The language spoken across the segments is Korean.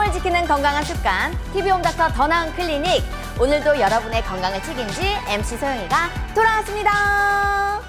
몸을 지키는 건강한 습관, TV홈닥터 더 나은 클리닉. 오늘도 여러분의 건강을 책임질 MC 소영이가 돌아왔습니다.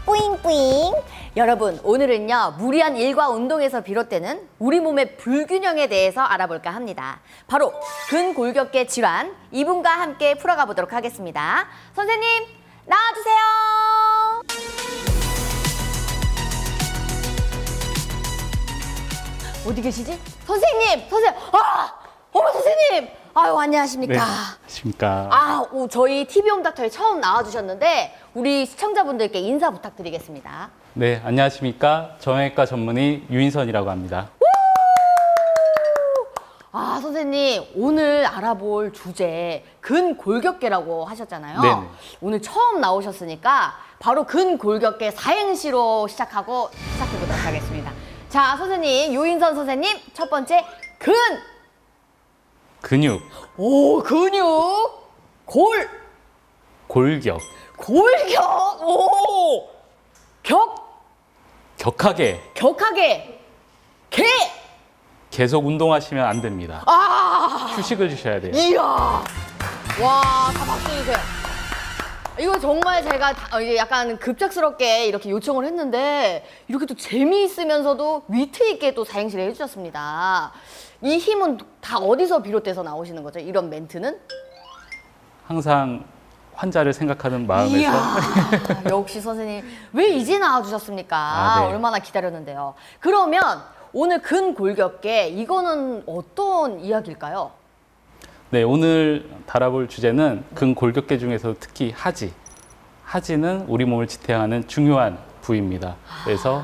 뿌잉뿌잉. 여러분, 오늘은요, 무리한 일과 운동에서 비롯되는 우리 몸의 불균형에 대해서 알아볼까 합니다. 바로 근골격계 질환, 이분과 함께 풀어가 보도록 하겠습니다. 선생님, 나와주세요. 어디 계시지? 선생님! 어머 선생님! 아유, 안녕하십니까? 네, 안녕하십니까? 저희 TV홈닥터에 처음 나와주셨는데 우리 시청자분들께 인사 부탁드리겠습니다. 네, 안녕하십니까? 정형외과 전문의 유인선이라고 합니다. 선생님, 오늘 알아볼 주제 근골격계라고 하셨잖아요. 네네. 오늘 처음 나오셨으니까 바로 근골격계 사행시로 시작해보도록 하겠습니다. 자, 선생님, 유인선 선생님, 첫 번째 근육, 오, 근육. 골격, 골격. 오. 격하게, 계속 운동하시면 안 됩니다. 휴식을 주셔야 돼요. 이야. 와, 다 박수 주세요. 이거 정말 제가 이제 약간 급작스럽게 이렇게 요청을 했는데 이렇게 또 재미있으면서도 위트 있게 또 사행시를 해주셨습니다. 이 힘은 다 어디서 비롯돼서 나오시는 거죠? 이런 멘트는? 항상 환자를 생각하는 마음에서. 이야, 역시 선생님. 왜 이제 나와주셨습니까? 네. 얼마나 기다렸는데요. 그러면 오늘 근골격계, 이거는 어떤 이야기일까요? 네, 오늘 다뤄볼 주제는 근골격계 중에서 특히 하지. 하지는 우리 몸을 지탱하는 중요한 부위입니다. 그래서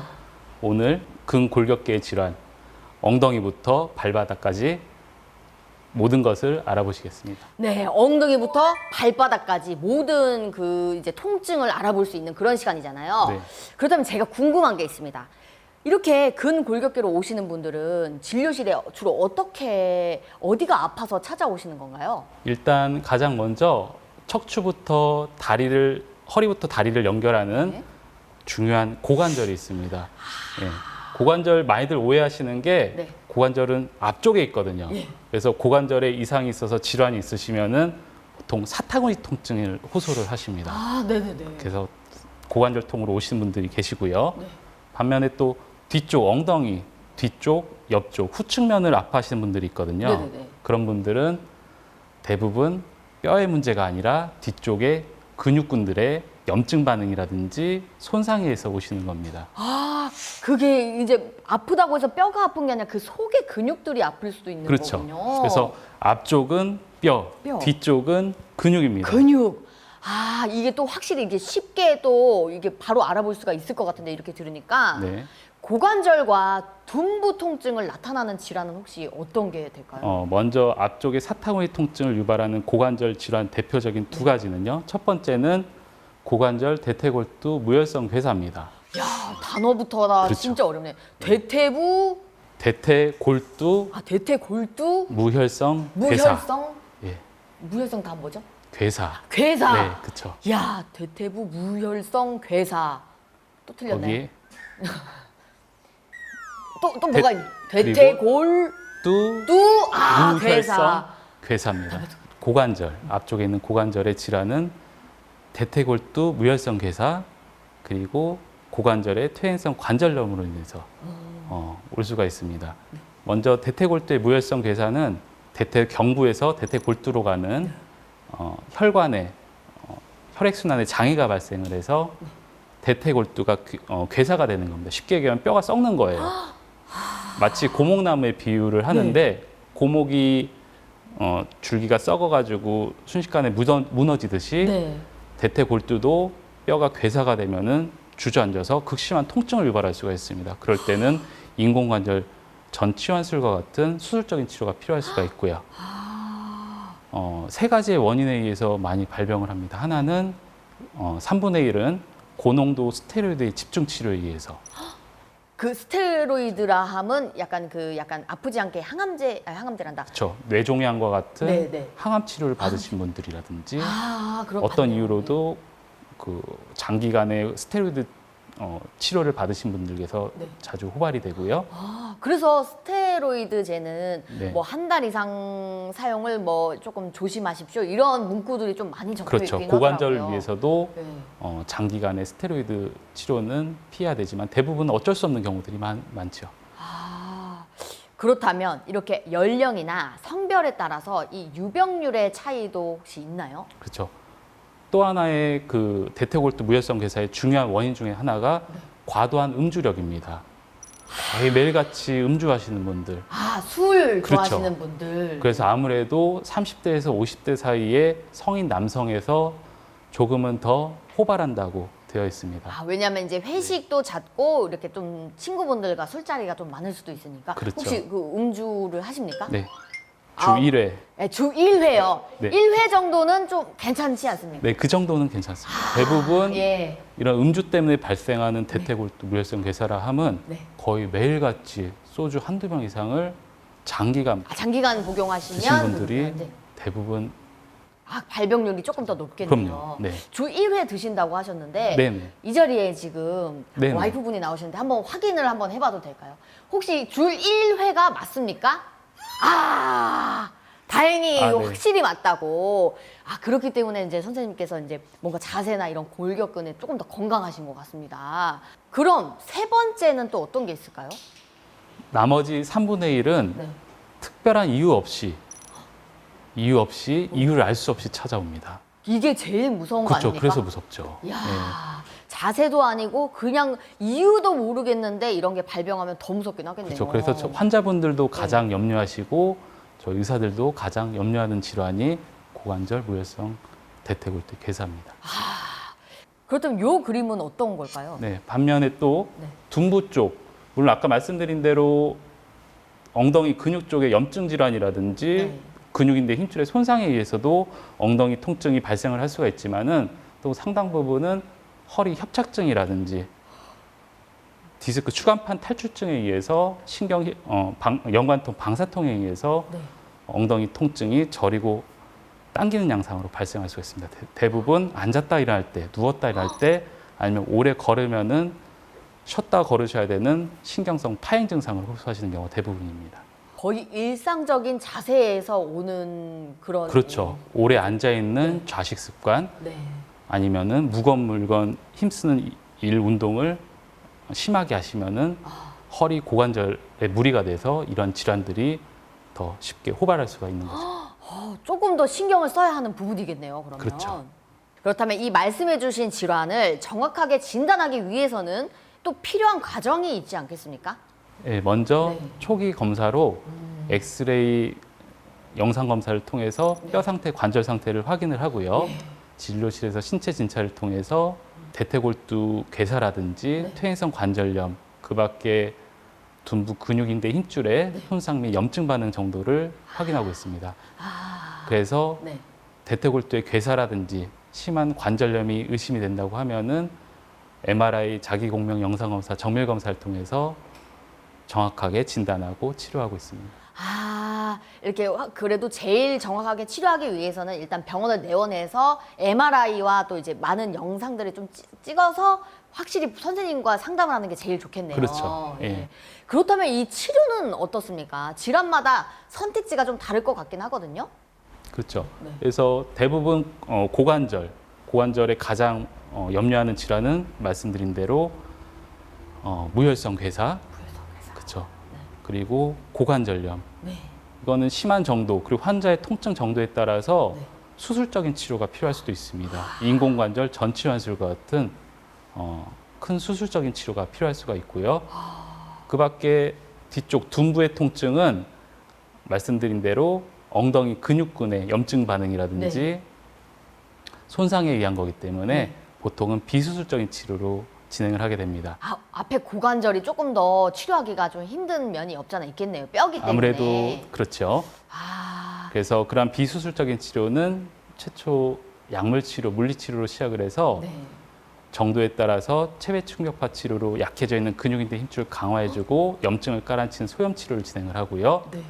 오늘 근골격계의 질환, 엉덩이부터 발바닥까지 모든 것을 알아보시겠습니다. 네, 엉덩이부터 발바닥까지 모든 이제 통증을 알아볼 수 있는 그런 시간이잖아요. 네. 그렇다면 제가 궁금한 게 있습니다. 이렇게 근골격계로 오시는 분들은 진료실에 주로 어디가 아파서 찾아오시는 건가요? 일단 가장 먼저 척추부터 허리부터 다리를 연결하는 네. 중요한 고관절이 있습니다. 예. 고관절 많이들 오해하시는 게 네. 고관절은 앞쪽에 있거든요. 예. 그래서 고관절에 이상이 있어서 질환이 있으시면은 보통 사타구니 통증을 호소를 하십니다. 네네네. 그래서 고관절통으로 오시는 분들이 계시고요. 네. 반면에 또 뒤쪽 엉덩이, 뒤쪽, 옆쪽, 후측면을 아파하시는 분들이 있거든요. 네네네. 그런 분들은 대부분 뼈의 문제가 아니라 뒤쪽에 근육군들의 염증 반응이라든지 손상에 의해서 오시는 겁니다. 그게 이제 아프다고 해서 뼈가 아픈 게 아니라 그 속의 근육들이 아플 수도 있는 그렇죠. 거군요. 그래서 앞쪽은 뼈, 뒤쪽은 근육입니다. 근육. 이게 또 확실히 이게 쉽게 또 이게 바로 알아볼 수가 있을 것 같은데 이렇게 들으니까 네. 고관절과 둔부 통증을 나타나는 질환은 혹시 어떤 게 될까요? 먼저 앞쪽에 사타구니 통증을 유발하는 고관절 질환 대표적인 두 가지는요. 첫 번째는 고관절 대퇴골두 무혈성 괴사입니다. 야, 단어부터가 그렇죠. 진짜 어렵네. 대퇴부, 대퇴골두 대퇴골두, 무혈성 괴사. 무혈성, 예, 무혈성 다 뭐죠? 괴사. 괴사. 네, 그렇죠. 야, 대퇴부 무혈성 괴사. 또 틀렸네. 거기에 또 뭐가 있니? 그리고 대퇴골두, 괴사. 무혈성 괴사입니다. 고관절, 앞쪽에 있는 고관절의 질환은 대퇴골두 무혈성 괴사, 그리고 고관절의 퇴행성 관절염으로 인해서 올 수가 있습니다. 먼저 대퇴골두의 무혈성 괴사는 대퇴경부에서 대퇴골두로 가는 혈관에 혈액순환에 장애가 발생을 해서 대퇴골두가 괴사가 되는 겁니다. 쉽게 얘기하면 뼈가 썩는 거예요. 마치 고목나무에 비유를 하는데 고목이 줄기가 썩어가지고 순식간에 무너지듯이 네. 대퇴골두도 뼈가 괴사가 되면은 주저앉아서 극심한 통증을 유발할 수가 있습니다. 그럴 때는 인공관절 전치환술과 같은 수술적인 치료가 필요할 수가 있고요. 세 가지의 원인에 의해서 많이 발병을 합니다. 하나는 3분의 1은 고농도 스테로이드의 집중 치료에 의해서. 그 스테로이드라 함은 약간 아프지 않게 항암제란다. 그렇죠. 뇌종양과 같은 네. 항암 치료를 받으신 분들이라든지 그렇군요. 어떤 이유로도 그 장기간의 스테로이드 치료를 받으신 분들께서 네. 자주 호발이 되고요. 아, 그래서 스테로이드제는 네. 뭐 한 달 이상 사용을 뭐 조금 조심하십시오. 이런 문구들이 좀 많이 적혀 그렇죠. 있긴 고관절을 하더라고요. 위해서도 네. 장기간의 스테로이드 치료는 피해야 되지만 대부분 어쩔 수 없는 경우들이 많죠. 아, 그렇다면 이렇게 연령이나 성별에 따라서 이 유병률의 차이도 혹시 있나요? 그렇죠. 또 하나의 그 대퇴골두 무혈성 괴사의 중요한 원인 중에 하나가 과도한 음주력입니다. 거의 매일같이 음주하시는 분들. 아, 술 그렇죠. 좋아하시는 분들. 그래서 아무래도 30대에서 50대 사이에 성인 남성에서 조금은 더 호발한다고 되어 있습니다. 아, 왜냐면 이제 회식도 잦고 이렇게 좀 친구분들과 술자리가 좀 많을 수도 있으니까. 그렇죠. 혹시 그 음주를 하십니까? 네. 주 아, 1회. 네, 주 1회요. 네. 1회 정도는 좀 괜찮지 않습니까? 네, 그 정도는 괜찮습니다. 대부분 예. 이런 음주 때문에 발생하는 대퇴골두 무혈성 괴사라 함은 네. 거의 매일같이 소주 한두 병 이상을 장기간 아, 장기간 드신 복용하시면 분들이 네. 대부분 아, 발병률이 조금 더 높겠네요. 그럼요. 네. 주 1회 드신다고 하셨는데 네네. 이 자리에 지금 네네. 와이프분이 나오시는데 한번 확인을 한번 해봐도 될까요? 혹시 주 1회가 맞습니까? 아, 다행히 아, 네. 확실히 맞다고. 아, 그렇기 때문에 이제 선생님께서 이제 뭔가 자세나 이런 골격근에 조금 더 건강하신 것 같습니다. 그럼 세 번째는 또 어떤 게 있을까요? 나머지 3분의 1은 네. 특별한 이유 없이 이유를 알 수 없이 찾아옵니다. 이게 제일 무서운 거 그렇죠. 아닙니까? 그래서 무섭죠. 이야, 네. 자세도 아니고 그냥 이유도 모르겠는데 이런 게 발병하면 더 무섭긴 하겠네요. 그렇죠. 그래서 환자분들도 가장 염려하시고 저희 의사들도 가장 염려하는 질환이 고관절 무혈성 대퇴골두 괴사입니다. 그렇다면 요 그림은 어떤 걸까요? 네, 반면에 또 네. 둔부 쪽, 물론 아까 말씀드린 대로 엉덩이 근육 쪽의 염증 질환이라든지 네. 근육인대 힘줄의 손상에 의해서도 엉덩이 통증이 발생을 할 수가 있지만은 또 상당 부분은 허리 협착증이라든지 디스크 추간판 탈출증에 의해서 연관통 방사통에 의해서 네. 엉덩이 통증이 저리고 당기는 양상으로 발생할 수가 있습니다. 대부분 앉았다 일어날 때, 누웠다 일어날 때, 아니면 오래 걸으면은 쉬었다 걸으셔야 되는 신경성 파행 증상을 호소하시는 경우가 대부분입니다. 거의 일상적인 자세에서 오는 그런. 그렇죠. 오래 앉아 있는 좌식 습관, 네. 아니면은 무거운 물건 힘쓰는 일 운동을 심하게 하시면은 허리 고관절에 무리가 돼서 이런 질환들이 더 쉽게 호발할 수가 있는 거죠. 조금 더 신경을 써야 하는 부분이겠네요. 그러면. 그렇죠. 그렇다면 이 말씀해주신 질환을 정확하게 진단하기 위해서는 또 필요한 과정이 있지 않겠습니까? 예, 먼저 네. 초기 검사로 엑스레이 영상 검사를 통해서 뼈 상태, 관절 상태를 확인을 하고요. 네. 진료실에서 신체 진찰을 통해서 대퇴골두 괴사라든지 네. 퇴행성 관절염, 그밖에 둔부 근육인대 힘줄의 손상 및 염증 반응 정도를 확인하고 있습니다. 아, 그래서 네. 대퇴골두의 괴사라든지 심한 관절염이 의심이 된다고 하면은 MRI 자기공명 영상검사 정밀검사를 통해서 정확하게 진단하고 치료하고 있습니다. 아, 이렇게 그래도 제일 정확하게 치료하기 위해서는 일단 병원을 내원해서 MRI와 또 이제 많은 영상들을 좀 찍어서 확실히 선생님과 상담을 하는 게 제일 좋겠네요. 그렇죠. 예. 네. 그렇다면 이 치료는 어떻습니까? 질환마다 선택지가 좀 다를 것 같긴 하거든요. 그렇죠. 네. 그래서 대부분 고관절의 가장 염려하는 질환은 말씀드린 대로 무혈성 괴사, 그렇죠. 그리고 고관절염. 네. 이거는 심한 정도 그리고 환자의 통증 정도에 따라서 네. 수술적인 치료가 필요할 수도 있습니다. 인공관절 전치환술과 같은 큰 수술적인 치료가 필요할 수가 있고요. 그밖에 뒤쪽 둔부의 통증은 말씀드린 대로 엉덩이 근육근의 염증 반응이라든지 네. 손상에 의한 거기 때문에 네. 보통은 비수술적인 치료로 진행을 하게 됩니다. 아, 앞에 고관절이 조금 더 치료하기가 좀 힘든 면이 없잖아 있겠네요. 뼈기 때문에. 아무래도 그렇죠. 아, 그래서 그런 비수술적인 치료는 최초 약물 치료, 물리 치료로 시작을 해서 네. 정도에 따라서 체외 충격파 치료로 약해져 있는 근육인대 힘줄을 강화해주고 염증을 깔아치는 소염 치료를 진행을 하고요. 네.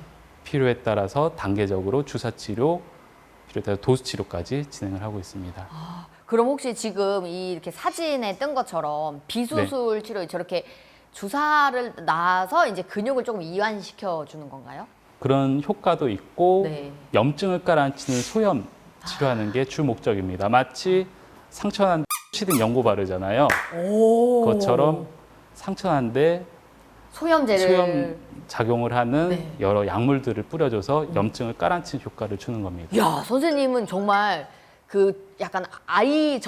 필요에 따라서 단계적으로 주사 치료, 필요에 따라 도수 치료까지 진행을 하고 있습니다. 그럼 혹시 지금 이렇게 사진에 뜬 것처럼 비수술 네. 치료 저렇게 주사를 놔서 이제 근육을 조금 이완시켜 주는 건가요? 그런 효과도 있고 네. 염증을 깔아앉히는 소염 치료하는 게 주 목적입니다. 마치 상처난 시든 연고 바르잖아요. 오. 그것처럼 상처난데 소염제를 소염 작용을 하는 네. 여러 약물들을 뿌려줘서 염증을 깔아앉히는 효과를 주는 겁니다. 야, 선생님은 정말 그 약간 아이의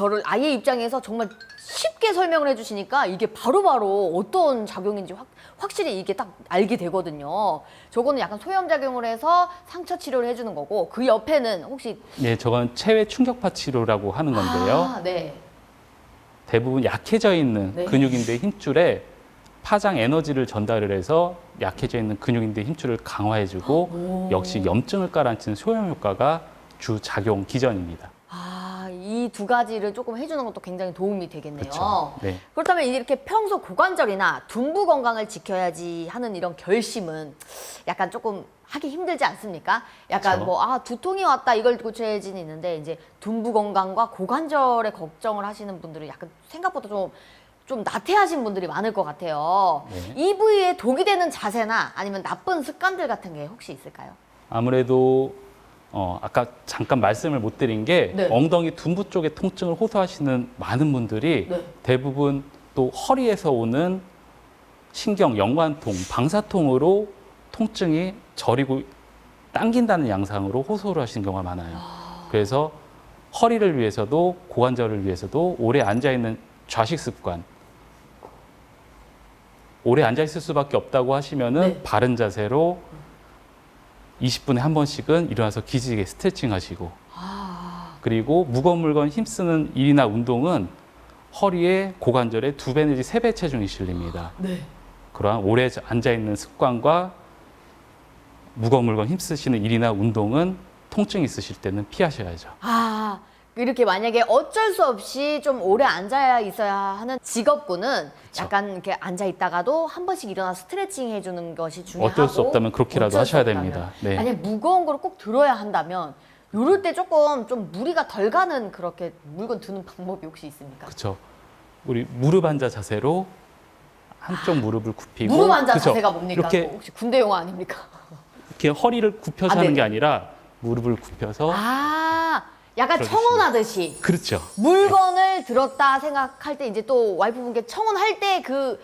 입장에서 정말 쉽게 설명을 해주시니까 이게 바로바로 어떤 작용인지 확실히 이게 딱 알게 되거든요. 저거는 약간 소염작용을 해서 상처 치료를 해주는 거고 그 옆에는 혹시 네, 저건 체외 충격파 치료라고 하는 건데요. 아, 네. 대부분 약해져 있는 네. 근육인대 힘줄에 파장 에너지를 전달을 해서 약해져 있는 근육인대 힘줄을 강화해주고 오. 역시 염증을 깔아앉히는 소염 효과가 주 작용 기전입니다. 아, 이 두 가지를 조금 해주는 것도 굉장히 도움이 되겠네요. 그렇죠. 네. 그렇다면 이렇게 평소 고관절이나 둔부 건강을 지켜야지 하는 이런 결심은 약간 조금 하기 힘들지 않습니까? 약간 그렇죠. 뭐, 아, 두통이 왔다, 이걸 고쳐야지는 있는데, 이제 둔부 건강과 고관절에 걱정을 하시는 분들은 약간 생각보다 좀 나태하신 분들이 많을 것 같아요. 네. 이 부위에 독이 되는 자세나 아니면 나쁜 습관들 같은 게 혹시 있을까요? 아무래도 아까 잠깐 말씀을 못 드린 게 네. 엉덩이 둔부 쪽에 통증을 호소하시는 많은 분들이 네. 대부분 또 허리에서 오는 신경, 연관통, 방사통으로 통증이 저리고 당긴다는 양상으로 호소를 하시는 경우가 많아요. 그래서 허리를 위해서도 고관절을 위해서도 오래 앉아있는 좌식 습관, 오래 앉아있을 수밖에 없다고 하시면은 네. 바른 자세로 20분에 한 번씩은 일어나서 기지개 스트레칭 하시고 그리고 무거운 물건 힘쓰는 일이나 운동은 허리에 고관절에 2배 내지 3배 체중이 실립니다. 네. 그러한 오래 앉아있는 습관과 무거운 물건 힘쓰시는 일이나 운동은 통증이 있으실 때는 피하셔야죠. 아, 이렇게 만약에 어쩔 수 없이 좀 오래 앉아 있어야 하는 직업군은 약간 이렇게 앉아 있다가도 한 번씩 일어나 스트레칭 해주는 것이 중요하고 어쩔 수 없다면 그렇게라도 어쩔 수 하셔야 없다면. 됩니다. 네. 만약 무거운 걸 꼭 들어야 한다면 이럴 때 조금 좀 무리가 덜 가는 그렇게 물건 드는 방법이 혹시 있습니까? 그렇죠. 우리 무릎 앉아 자세로 한쪽 무릎을 굽히고 무릎 앉아 그쵸? 자세가 뭡니까? 이렇게 혹시 군대 용어 아닙니까? 이렇게 허리를 굽혀서 아, 하는 네네. 게 아니라 무릎을 굽혀서 아, 약간 그러시면. 청혼하듯이 그렇죠. 물건을 들었다 생각할 때 이제 또 와이프분께 청혼할 때 그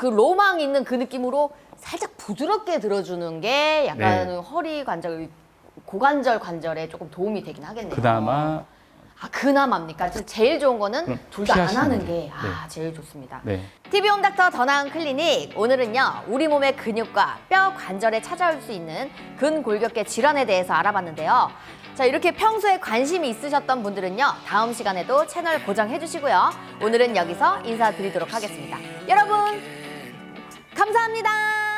로망 있는 그 느낌으로 살짝 부드럽게 들어주는 게 약간 네. 허리 관절, 고관절 관절에 조금 도움이 되긴 하겠네요. 그나마 아, 그나마입니까? 제일 좋은 거는 그럼 둘 다 안 피하시는 하는 게. 게 제일 좋습니다. 네. TV 홈닥터 더 나은 클리닉, 오늘은요 우리 몸의 근육과 뼈 관절에 찾아올 수 있는 근골격계 질환에 대해서 알아봤는데요. 자, 이렇게 평소에 관심이 있으셨던 분들은요 다음 시간에도 채널 고정해 주시고요. 오늘은 여기서 인사드리도록 하겠습니다. 여러분 감사합니다.